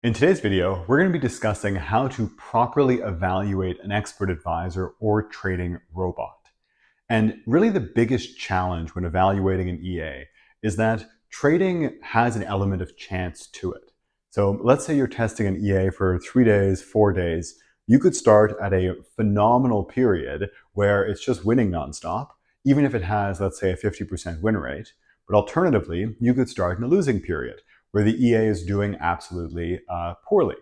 In today's video, we're going to be discussing how to properly evaluate an expert advisor or trading robot. And really the biggest challenge when evaluating an EA is that trading has an element of chance to it. So let's say you're testing an EA for 3 days, 4 days. You could start at a phenomenal period where it's just winning nonstop, even if it has, let's say, a 50% win rate. But alternatively, you could start in a losing period where the EA is doing absolutely poorly.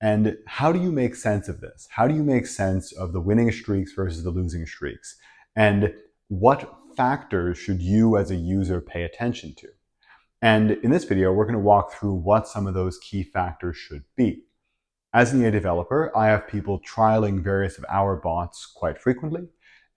And how do you make sense of this? How do you make sense of the winning streaks versus the losing streaks? And what factors should you as a user pay attention to? And in this video, we're going to walk through what some of those key factors should be. As an EA developer, I have people trialing various of our bots quite frequently.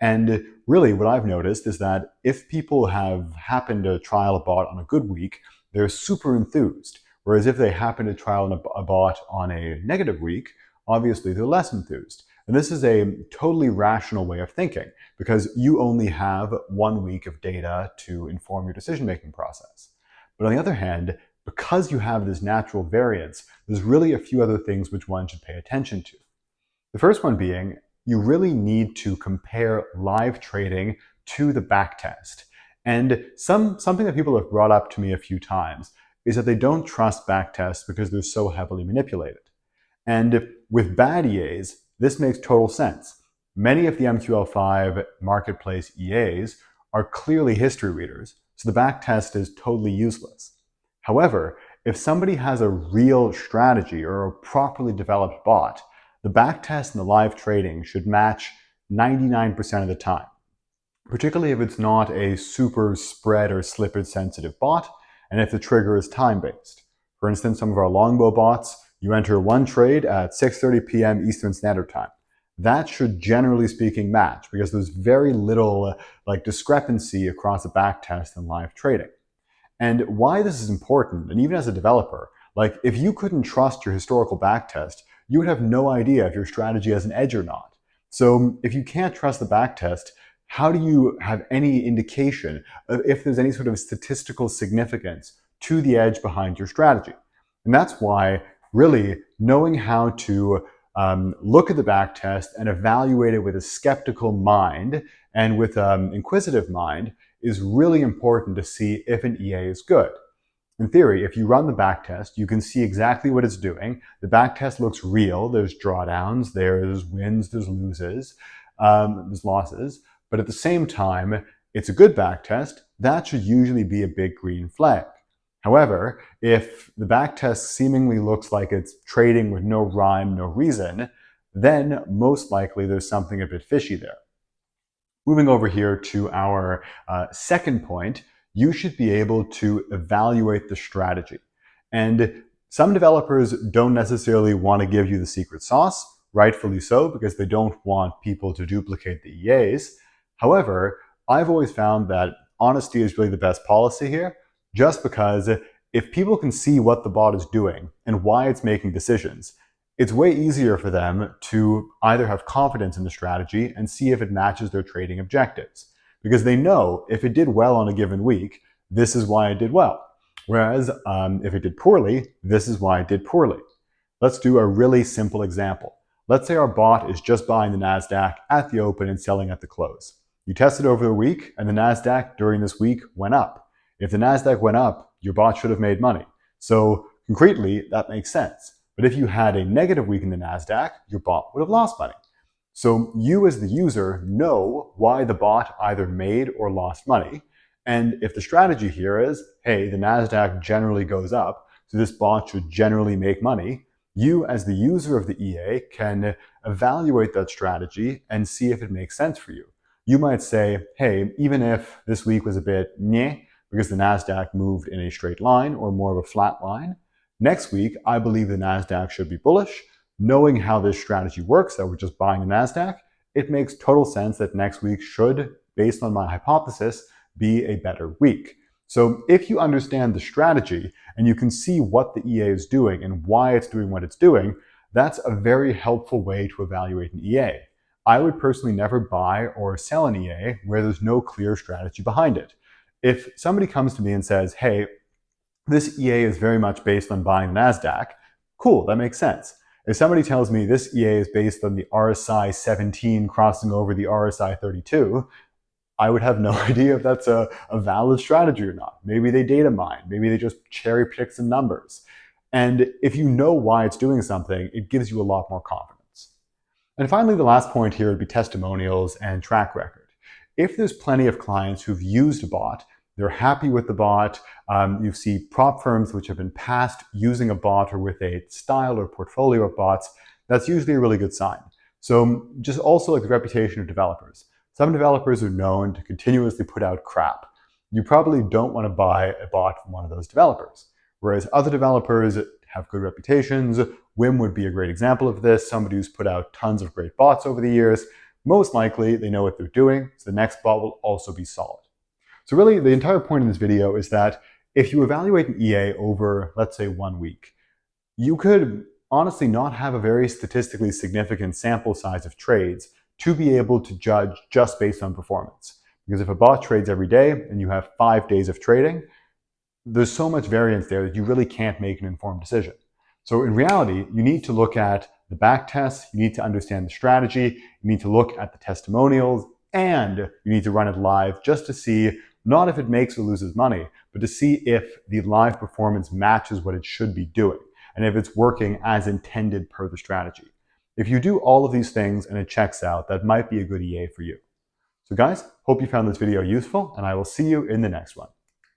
And really what I've noticed is that if people have happened to trial a bot on a good week, they're super enthused. Whereas if they happen to trial a bot on a negative week, obviously they're less enthused. And this is a totally rational way of thinking because you only have 1 week of data to inform your decision-making process. But on the other hand, because you have this natural variance, there's really a few other things which one should pay attention to. The first one being, you really need to compare live trading to the backtest. And something that people have brought up to me a few times is that they don't trust backtests because they're so heavily manipulated. And with bad EAs, this makes total sense. Many of the MQL5 marketplace EAs are clearly history readers, so the backtest is totally useless. However, if somebody has a real strategy or a properly developed bot, the backtest and the live trading should match 99% of the time, particularly if it's not a super spread or slippage sensitive bot, and if the trigger is time-based. For instance, some of our longbow bots, you enter one trade at 6:30 p.m. Eastern Standard Time. That should, generally speaking, match because there's very little discrepancy across the backtest and live trading. And why this is important, and even as a developer, if you couldn't trust your historical backtest, you would have no idea if your strategy has an edge or not. So if you can't trust the backtest, how do you have any indication of if there's any sort of statistical significance to the edge behind your strategy? And that's why really knowing how to look at the backtest and evaluate it with a skeptical mind and with an inquisitive mind is really important to see if an EA is good. In theory, if you run the backtest, you can see exactly what it's doing. The backtest looks real. There's drawdowns, there's wins, there's loses, there's losses. But at the same time, it's a good backtest. That should usually be a big green flag. However, if the backtest seemingly looks like it's trading with no rhyme, no reason, then most likely there's something a bit fishy there. Moving over here to our second point, you should be able to evaluate the strategy. And some developers don't necessarily want to give you the secret sauce, rightfully so, because they don't want people to duplicate the EAs. However, I've always found that honesty is really the best policy here, just because if people can see what the bot is doing and why it's making decisions, it's way easier for them to either have confidence in the strategy and see if it matches their trading objectives. Because they know if it did well on a given week, this is why it did well. Whereas if it did poorly, this is why it did poorly. Let's do a really simple example. Let's say our bot is just buying the NASDAQ at the open and selling at the close. You tested over the week and the NASDAQ during this week went up. If the NASDAQ went up, your bot should have made money. So concretely, that makes sense. But if you had a negative week in the NASDAQ, your bot would have lost money. So you as the user know why the bot either made or lost money. And if the strategy here is, hey, the NASDAQ generally goes up, so this bot should generally make money, you as the user of the EA can evaluate that strategy and see if it makes sense for you. You might say, hey, even if this week was a bit meh, because the NASDAQ moved in a straight line or more of a flat line, next week, I believe the NASDAQ should be bullish. Knowing how this strategy works, that we're just buying the NASDAQ, it makes total sense that next week should, based on my hypothesis, be a better week. So if you understand the strategy and you can see what the EA is doing and why it's doing what it's doing, that's a very helpful way to evaluate an EA. I would personally never buy or sell an EA where there's no clear strategy behind it. If somebody comes to me and says, hey, this EA is very much based on buying the NASDAQ, Cool, that makes sense. If somebody tells me this EA is based on the RSI 17 crossing over the RSI 32, I would have no idea if that's a valid strategy or not. Maybe they data mine, maybe they just cherry pick some numbers. And if you know why it's doing something, it gives you a lot more confidence. And finally, the last point here would be testimonials and track record. If there's plenty of clients who've used a bot, they're happy with the bot, you see prop firms which have been passed using a bot or with a style or portfolio of bots, that's usually a really good sign. So just also like the reputation of developers. Some developers are known to continuously put out crap. You probably don't want to buy a bot from one of those developers. Whereas other developers have good reputations. Wim would be a great example of this, somebody who's put out tons of great bots over the years. Most likely, they know what they're doing, so the next bot will also be solid. So really, the entire point in this video is that if you evaluate an EA over, let's say, 1 week, you could honestly not have a very statistically significant sample size of trades to be able to judge just based on performance. Because if a bot trades every day and you have 5 days of trading, there's so much variance there that you really can't make an informed decision. So in reality, you need to look at the back tests, you need to understand the strategy, you need to look at the testimonials, and you need to run it live just to see not if it makes or loses money, but to see if the live performance matches what it should be doing and if it's working as intended per the strategy. If you do all of these things and it checks out, that might be a good EA for you. So guys, hope you found this video useful, and I will see you in the next one.